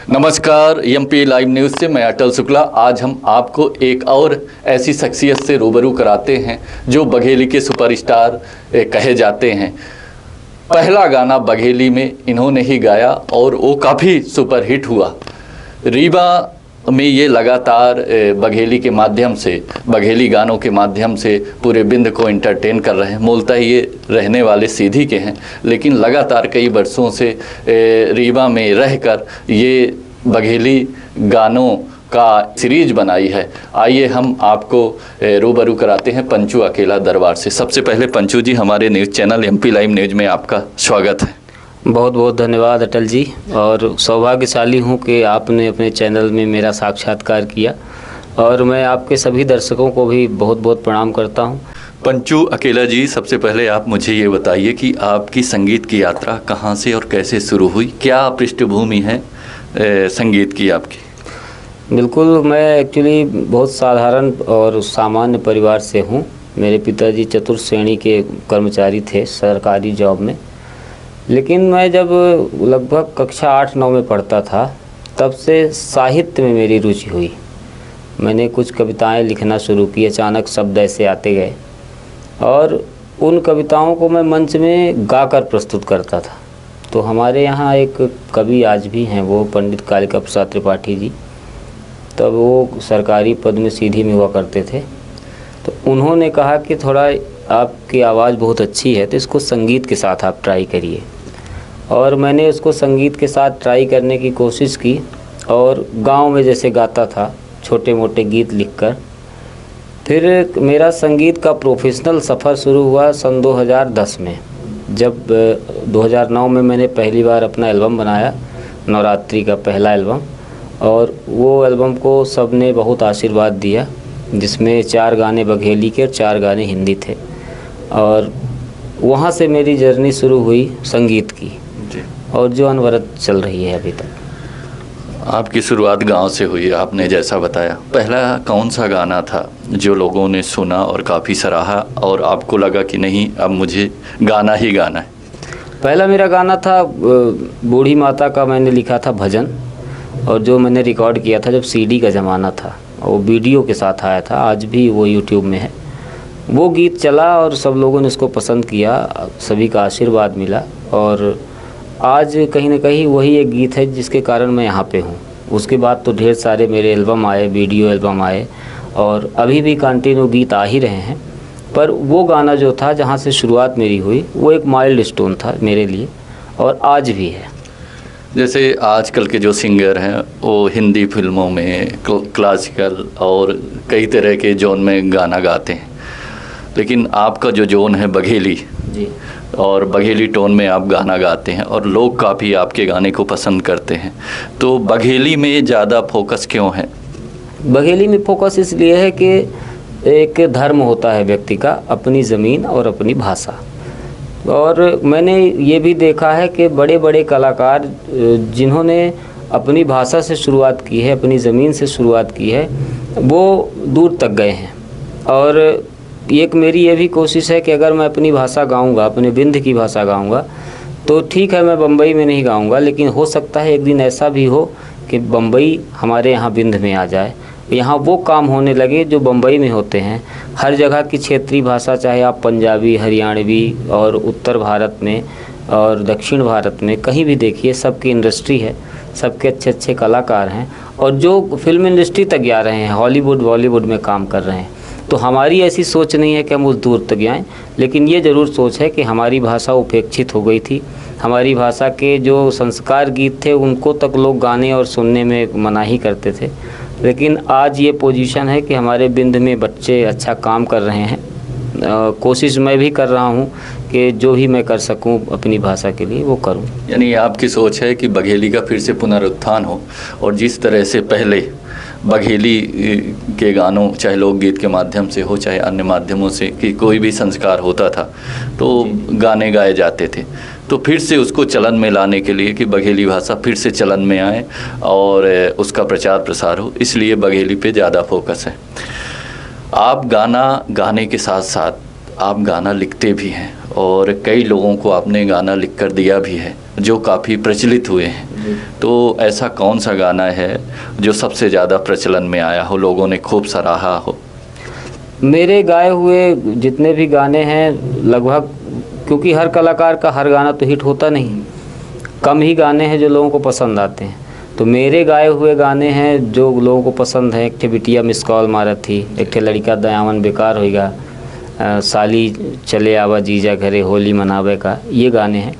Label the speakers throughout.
Speaker 1: नमस्कार, MP live news से मैं अटल शुक्ला। आज हम आपको एक और ऐसी शख्सियत से रूबरू कराते हैं जो बघेली के सुपरस्टार कहे जाते हैं। पहला गाना बघेली में इन्होंने ही गाया और वो काफ़ी सुपरहिट हुआ। रीवा में ये लगातार बघेली के माध्यम से, बघेली गानों के माध्यम से पूरे बिंद को एंटरटेन कर रहे हैं। मूलतः ये रहने वाले सीधी के हैं, लेकिन लगातार कई वर्षों से रीवा में रहकर ये बघेली गानों का सीरीज बनाई है। आइए हम आपको रूबरू कराते हैं पंचू अकेला दरबार से। सबसे पहले पंचू जी, हमारे news channel MP live news में आपका स्वागत है।
Speaker 2: बहुत बहुत धन्यवाद अटल जी, और सौभाग्यशाली हूँ कि आपने अपने चैनल में मेरा साक्षात्कार किया, और मैं आपके सभी दर्शकों को भी बहुत बहुत प्रणाम करता हूँ।
Speaker 1: पंचू अकेला जी, सबसे पहले आप मुझे ये बताइए कि आपकी संगीत की यात्रा कहाँ से और कैसे शुरू हुई? क्या पृष्ठभूमि है संगीत की आपकी?
Speaker 2: बिल्कुल, मैं एक्चुअली बहुत साधारण और सामान्य परिवार से हूँ। मेरे पिताजी चतुर्थ श्रेणी के कर्मचारी थे सरकारी जॉब में, लेकिन मैं जब लगभग कक्षा 8-9 में पढ़ता था तब से साहित्य में मेरी रुचि हुई। मैंने कुछ कविताएं लिखना शुरू की। अचानक शब्द ऐसे आते गए और उन कविताओं को मैं मंच में गाकर प्रस्तुत करता था। तो हमारे यहाँ एक कवि आज भी हैं, वो पंडित कालिका प्रसाद त्रिपाठी जी। तब वो सरकारी पद में सीधी में हुआ करते थे। तो उन्होंने कहा कि थोड़ा आपकी आवाज़ बहुत अच्छी है, तो इसको संगीत के साथ आप ट्राई करिए। और मैंने उसको संगीत के साथ ट्राई करने की कोशिश की, और गांव में जैसे गाता था छोटे मोटे गीत लिखकर। फिर मेरा संगीत का प्रोफेशनल सफ़र शुरू हुआ सन 2010 में, जब 2009 में मैंने पहली बार अपना एल्बम बनाया, नवरात्रि का पहला एल्बम। और वो एल्बम को सब ने बहुत आशीर्वाद दिया, जिसमें 4 गाने बघेली के और 4 गाने हिंदी थे। और वहाँ से मेरी जर्नी शुरू हुई संगीत की, और जो अनवरत चल रही है अभी तक।
Speaker 1: आपकी शुरुआत गांव से हुई, आपने जैसा बताया। पहला कौन सा गाना था जो लोगों ने सुना और काफ़ी सराहा और आपको लगा कि नहीं, अब मुझे गाना ही गाना है?
Speaker 2: पहला मेरा गाना था बूढ़ी माता का, मैंने लिखा था भजन, और जो मैंने रिकॉर्ड किया था जब सीडी का ज़माना था, वो वीडियो के साथ आया था। आज भी वो यूट्यूब में है। वो गीत चला और सब लोगों ने उसको पसंद किया, सभी का आशीर्वाद मिला, और आज कहीं ना कहीं वही एक गीत है जिसके कारण मैं यहाँ पे हूँ। उसके बाद तो ढेर सारे मेरे एल्बम आए, वीडियो एल्बम आए, और अभी भी कंटिन्यू गीत आ ही रहे हैं। पर वो गाना जो था जहाँ से शुरुआत मेरी हुई, वो एक माइलस्टोन था मेरे लिए, और आज भी है।
Speaker 1: जैसे आजकल के जो सिंगर हैं वो हिंदी फिल्मों में क्लासिकल और कई तरह के जोन में गाना गाते हैं, लेकिन आपका जो जोन है बघेली
Speaker 2: जी,
Speaker 1: और बघेली टोन में आप गाना गाते हैं और लोग काफ़ी आपके गाने को पसंद करते हैं। तो बघेली में ज़्यादा फोकस क्यों है?
Speaker 2: बघेली में फोकस इसलिए है कि एक धर्म होता है व्यक्ति का, अपनी ज़मीन और अपनी भाषा। और मैंने ये भी देखा है कि बड़े बड़े कलाकार जिन्होंने अपनी भाषा से शुरुआत की है, अपनी ज़मीन से शुरुआत की है, वो दूर तक गए हैं। और एक मेरी ये भी कोशिश है कि अगर मैं अपनी भाषा गाऊंगा, अपने बिंद की भाषा गाऊंगा, तो ठीक है मैं बम्बई में नहीं गाऊंगा, लेकिन हो सकता है एक दिन ऐसा भी हो कि बम्बई हमारे यहाँ बिंद में आ जाए, यहाँ वो काम होने लगे जो बम्बई में होते हैं। हर जगह की क्षेत्रीय भाषा, चाहे आप पंजाबी, हरियाणवी, और उत्तर भारत में और दक्षिण भारत में कहीं भी देखिए, सबकी इंडस्ट्री है, सबके अच्छे अच्छे कलाकार हैं, और जो फिल्म इंडस्ट्री तक जा रहे हैं, हॉलीवुड बॉलीवुड में काम कर रहे हैं। तो हमारी ऐसी सोच नहीं है कि हम उस दूर तक जाएं, लेकिन ये ज़रूर सोच है कि हमारी भाषा उपेक्षित हो गई थी। हमारी भाषा के जो संस्कार गीत थे उनको तक लोग गाने और सुनने में मनाही करते थे, लेकिन आज ये पोजीशन है कि हमारे बिंद में बच्चे अच्छा काम कर रहे हैं। कोशिश मैं भी कर रहा हूँ कि जो भी मैं कर सकूँ अपनी भाषा के लिए वो करूँ।
Speaker 1: यानी आपकी सोच है कि बघेली का फिर से पुनरुत्थान हो, और जिस तरह से पहले बघेली के गानों, चाहे लोकगीत के माध्यम से हो चाहे अन्य माध्यमों से, कि कोई भी संस्कार होता था तो गाने गाए जाते थे, तो फिर से उसको चलन में लाने के लिए कि बघेली भाषा फिर से चलन में आए और उसका प्रचार प्रसार हो, इसलिए बघेली पे ज़्यादा फोकस है। आप गाना गाने के साथ साथ आप गाना लिखते भी हैं और कई लोगों को आपने गाना लिख कर दिया भी है जो काफ़ी प्रचलित हुए हैं। तो ऐसा कौन सा गाना है जो सबसे ज़्यादा प्रचलन में आया हो, लोगों ने खूब सराहा हो?
Speaker 2: मेरे गाए हुए जितने भी गाने हैं लगभग, क्योंकि हर कलाकार का हर गाना तो हिट होता नहीं, कम ही गाने हैं जो लोगों को पसंद आते हैं। तो मेरे गाए हुए गाने हैं जो लोगों को पसंद है। एक ठे बिटिया मिस कॉल मारत थी, एक ठे लड़का दयावन बेकार होएगा, साली चले आवा जीजा घरे होली मनावे का, ये गाने हैं।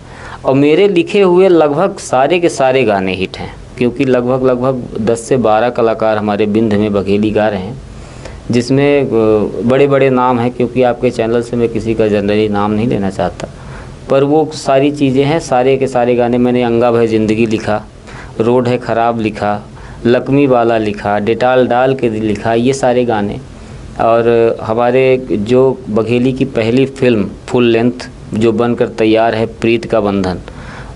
Speaker 2: और मेरे लिखे हुए लगभग सारे के सारे गाने हिट हैं, क्योंकि लगभग 10 से 12 कलाकार हमारे बिंद में बघेली गा रहे हैं, जिसमें बड़े बड़े नाम हैं। क्योंकि आपके चैनल से मैं किसी का जनरली नाम नहीं लेना चाहता, पर वो सारी चीज़ें हैं। सारे के सारे गाने मैंने अंगा भय ज़िंदगी लिखा, रोड है ख़राब लिखा, लक्ष्मी वाला लिखा, डेटाल डाल के लिखा, ये सारे गाने। और हमारे जो बघेली की पहली फिल्म फुल लेंथ जो बनकर तैयार है, प्रीत का बंधन,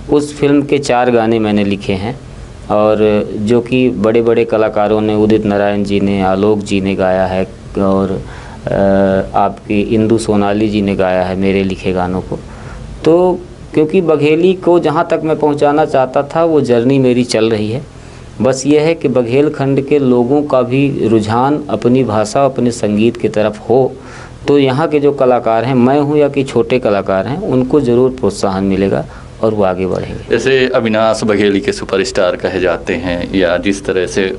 Speaker 2: उस फिल्म के 4 गाने मैंने लिखे हैं। और जो कि बड़े बड़े कलाकारों ने, उदित नारायण जी ने, आलोक जी ने गाया है, और आपकी इंदु सोनाली जी ने गाया है मेरे लिखे गानों को। तो क्योंकि बघेली को जहाँ तक मैं पहुँचाना चाहता था वो जर्नी मेरी चल रही है। बस ये है कि बघेलखंड के लोगों का भी रुझान अपनी भाषा, अपने संगीत की तरफ हो, तो यहाँ के जो कलाकार हैं, मैं हूँ या कि छोटे कलाकार हैं, उनको ज़रूर प्रोत्साहन मिलेगा और वो आगे बढ़ेंगे।
Speaker 1: जैसे अविनाश बघेली के सुपरस्टार कहे जाते हैं, या जिस तरह से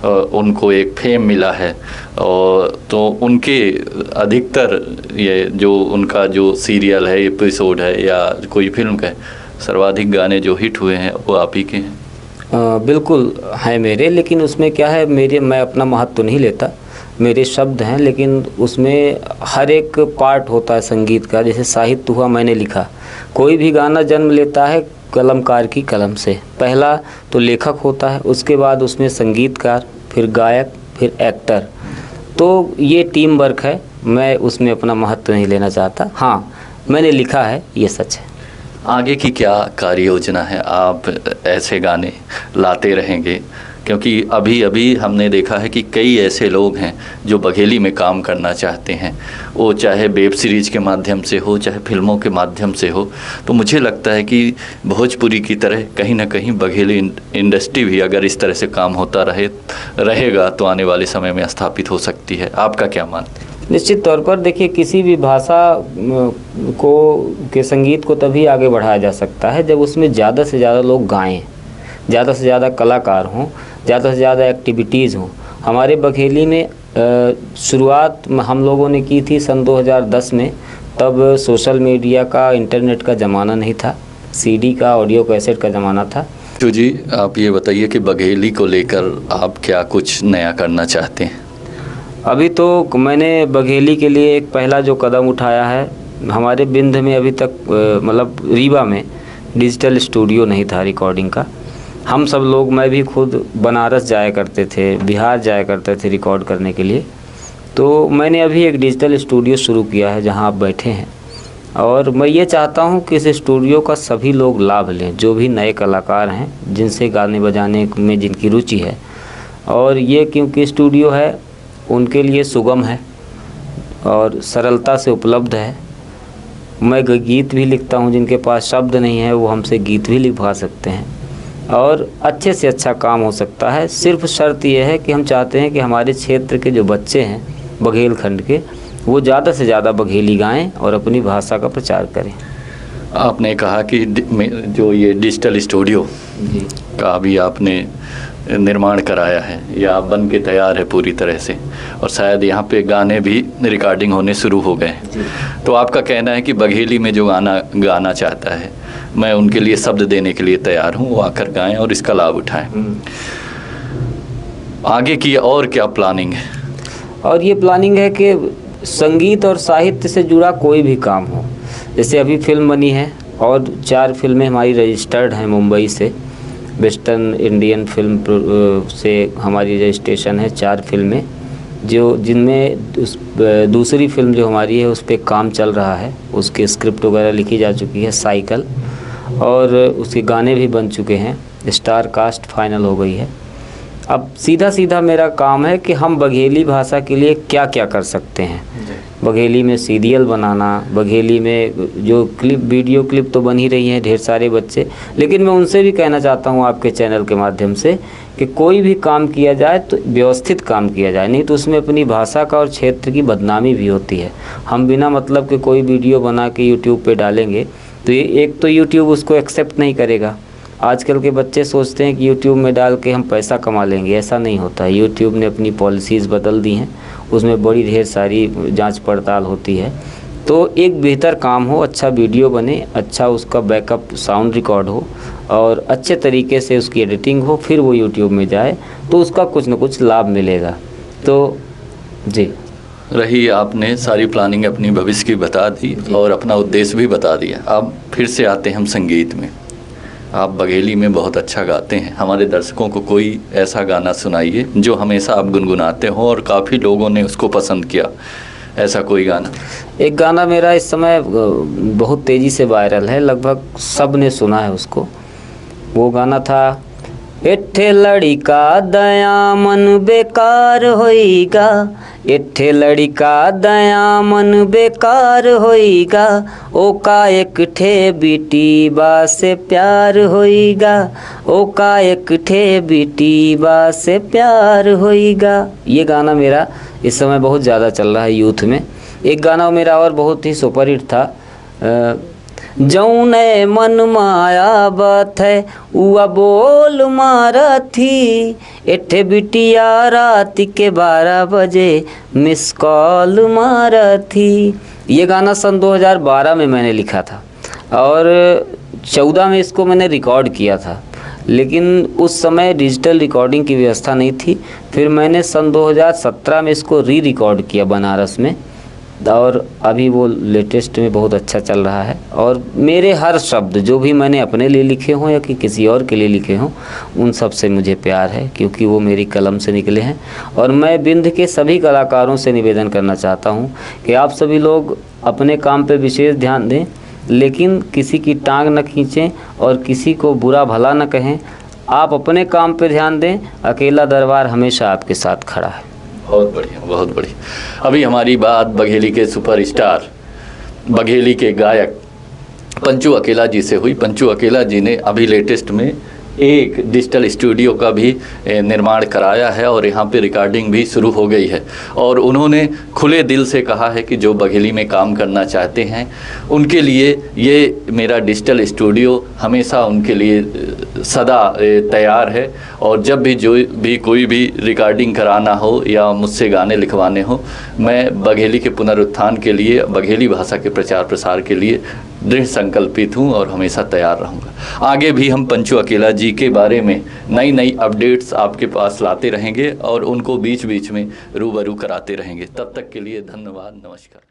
Speaker 1: उनको एक फेम मिला है, और तो उनके अधिकतर ये जो उनका जो सीरियल है, एपिसोड है, या कोई फिल्म का है, सर्वाधिक गाने जो हिट हुए हैं वो आप ही के हैं।
Speaker 2: बिल्कुल है मेरे, लेकिन उसमें क्या है, मैं अपना महत्व तो नहीं लेता, मेरे शब्द हैं, लेकिन उसमें हर एक पार्ट होता है संगीत का। जैसे साहित्य हुआ, मैंने लिखा, कोई भी गाना जन्म लेता है कलमकार की कलम से। पहला तो लेखक होता है, उसके बाद उसमें संगीतकार, फिर गायक, फिर एक्टर। तो ये टीम वर्क है, मैं उसमें अपना महत्व नहीं लेना चाहता। हाँ, मैंने लिखा है, ये सच है।
Speaker 1: आगे की क्या कार्य योजना है? आप ऐसे गाने लाते रहेंगे? क्योंकि अभी हमने देखा है कि कई ऐसे लोग हैं जो बघेली में काम करना चाहते हैं, वो चाहे वेब सीरीज़ के माध्यम से हो, चाहे फिल्मों के माध्यम से हो। तो मुझे लगता है कि भोजपुरी की तरह कहीं ना कहीं बघेली इंडस्ट्री भी अगर इस तरह से काम होता रहेगा तो आने वाले समय में स्थापित हो सकती है। आपका क्या मानते हैं?
Speaker 2: निश्चित तौर पर देखिए, किसी भी भाषा के संगीत को तभी आगे बढ़ाया जा सकता है जब उसमें ज़्यादा से ज़्यादा लोग गाएं, ज़्यादा से ज़्यादा कलाकार हों, ज़्यादा से ज़्यादा एक्टिविटीज़ हों। हमारे बघेली में शुरुआत हम लोगों ने की थी सन 2010 में। तब सोशल मीडिया का, इंटरनेट का ज़माना नहीं था, सीडी का, ऑडियो कैसेट का ज़माना था।
Speaker 1: तो जी, आप ये बताइए कि बघेली को लेकर आप क्या कुछ नया करना चाहते हैं?
Speaker 2: अभी तो मैंने बघेली के लिए एक पहला जो कदम उठाया है, हमारे बिंद में अभी तक मतलब रीवा में डिजिटल स्टूडियो नहीं था रिकॉर्डिंग का। हम सब लोग, मैं भी खुद बनारस जाया करते थे, बिहार जाया करते थे रिकॉर्ड करने के लिए। तो मैंने अभी एक डिजिटल स्टूडियो शुरू किया है जहां आप बैठे हैं, और मैं ये चाहता हूं कि इस स्टूडियो का सभी लोग लाभ लें, जो भी नए कलाकार हैं, जिनसे गाने बजाने में जिनकी रुचि है। और ये क्योंकि स्टूडियो है, उनके लिए सुगम है और सरलता से उपलब्ध है। मैं गीत भी लिखता हूं, जिनके पास शब्द नहीं है वो हमसे गीत भी लिखवा सकते हैं, और अच्छे से अच्छा काम हो सकता है। सिर्फ शर्त यह है कि हम चाहते हैं कि हमारे क्षेत्र के जो बच्चे हैं बघेलखंड के, वो ज़्यादा से ज़्यादा बघेली गाएं और अपनी भाषा का प्रचार करें।
Speaker 1: आपने कहा कि जो ये डिजिटल स्टूडियो का भी आपने निर्माण कराया है, या बन के तैयार है पूरी तरह से, और शायद यहाँ पे गाने भी रिकॉर्डिंग होने शुरू हो गए। तो आपका कहना है कि बघेली में जो गाना चाहता है, मैं उनके लिए शब्द देने के लिए तैयार हूँ, वो आकर गाएं और इसका लाभ उठाएं। आगे की और क्या प्लानिंग है?
Speaker 2: और ये प्लानिंग है कि संगीत और साहित्य से जुड़ा कोई भी काम हो। जैसे अभी फिल्म बनी है, और 4 फिल्में हमारी रजिस्टर्ड हैं मुंबई से, वेस्टर्न इंडियन फिल्म से हमारी रजिस्ट्रेशन है 4 फिल्में, जिनमें दूसरी फिल्म जो हमारी है उस पर काम चल रहा है, उसके स्क्रिप्ट वगैरह लिखी जा चुकी है, साइकिल, और उसके गाने भी बन चुके हैं, स्टार कास्ट फाइनल हो गई है। अब सीधा सीधा मेरा काम है कि हम बघेली भाषा के लिए क्या क्या कर सकते हैं। बघेली में सीरियल बनाना, बघेली में जो क्लिप, वीडियो क्लिप तो बन ही रही हैं ढेर सारे बच्चे, लेकिन मैं उनसे भी कहना चाहता हूँ आपके चैनल के माध्यम से कि कोई भी काम किया जाए तो व्यवस्थित काम किया जाए, नहीं तो उसमें अपनी भाषा का और क्षेत्र की बदनामी भी होती है। हम बिना मतलब के कोई वीडियो बना के यूट्यूब पे डालेंगे तो ये एक तो यूट्यूब उसको एक्सेप्ट नहीं करेगा। आजकल के बच्चे सोचते हैं कि यूट्यूब में डाल के हम पैसा कमा लेंगे, ऐसा नहीं होता है। यूट्यूब ने अपनी पॉलिसीज़ बदल दी हैं, उसमें बड़ी ढेर सारी जांच पड़ताल होती है। तो एक बेहतर काम हो, अच्छा वीडियो बने, अच्छा उसका बैकअप साउंड रिकॉर्ड हो और अच्छे तरीके से उसकी एडिटिंग हो, फिर वो यूट्यूब में जाए तो उसका कुछ न कुछ लाभ मिलेगा। तो जी,
Speaker 1: रही आपने सारी प्लानिंग अपनी भविष्य की बता दी और अपना उद्देश्य भी बता दिया। अब फिर से आते हैं हम संगीत में। आप बघेली में बहुत अच्छा गाते हैं, हमारे दर्शकों को कोई ऐसा गाना सुनाइए जो हमेशा आप गुनगुनाते हो और काफ़ी लोगों ने उसको पसंद किया, ऐसा कोई गाना।
Speaker 2: एक गाना मेरा इस समय बहुत तेज़ी से वायरल है, लगभग सब ने सुना है उसको। वो गाना था, एठे लड़िका दया मन बेकार होइगा, एठे लड़िका दया मन बेकार होइगा, ओका एक ठे बेटी बा से प्यार होइगा, ओका एक ठे बेटी बा से प्यार होइगा। ये गाना मेरा इस समय बहुत ज़्यादा चल रहा है यूथ में। एक गाना मेरा और बहुत ही सुपरहिट था, जौने मन माया बात है उआ बोल मारा थी, एठे बिटिया रात के 12 बजे मिस कॉल मारा थी। ये गाना सन 2012 में मैंने लिखा था और 14 में इसको मैंने रिकॉर्ड किया था, लेकिन उस समय डिजिटल रिकॉर्डिंग की व्यवस्था नहीं थी। फिर मैंने सन 2017 में इसको रिकॉर्ड किया बनारस में और अभी वो लेटेस्ट में बहुत अच्छा चल रहा है। और मेरे हर शब्द जो भी मैंने अपने लिए लिखे हों या कि किसी और के लिए लिखे हों, उन सब से मुझे प्यार है क्योंकि वो मेरी कलम से निकले हैं। और मैं बिंद के सभी कलाकारों से निवेदन करना चाहता हूँ कि आप सभी लोग अपने काम पे विशेष ध्यान दें, लेकिन किसी की टांग न खींचें और किसी को बुरा भला न कहें। आप अपने काम पे ध्यान दें, अकेला दरबार हमेशा आपके साथ खड़ा है।
Speaker 1: बहुत बढ़िया, बहुत बढ़िया। अभी हमारी बात बघेली के सुपरस्टार, बघेली के गायक पंचू अकेला जी से हुई। पंचू अकेला जी ने अभी लेटेस्ट में एक डिजिटल स्टूडियो का भी निर्माण कराया है और यहाँ पे रिकॉर्डिंग भी शुरू हो गई है। और उन्होंने खुले दिल से कहा है कि जो बघेली में काम करना चाहते हैं उनके लिए ये मेरा डिजिटल स्टूडियो हमेशा उनके लिए सदा तैयार है। और जब भी जो भी कोई भी रिकॉर्डिंग कराना हो या मुझसे गाने लिखवाने हो, मैं बघेली के पुनरुत्थान के लिए, बघेली भाषा के प्रचार प्रसार के लिए दृढ़ संकल्पित हूँ और हमेशा तैयार रहूँगा। आगे भी हम पंचू अकेला जी के बारे में नई नई अपडेट्स आपके पास लाते रहेंगे और उनको बीच बीच में रूबरू कराते रहेंगे। तब तक के लिए धन्यवाद, नमस्कार।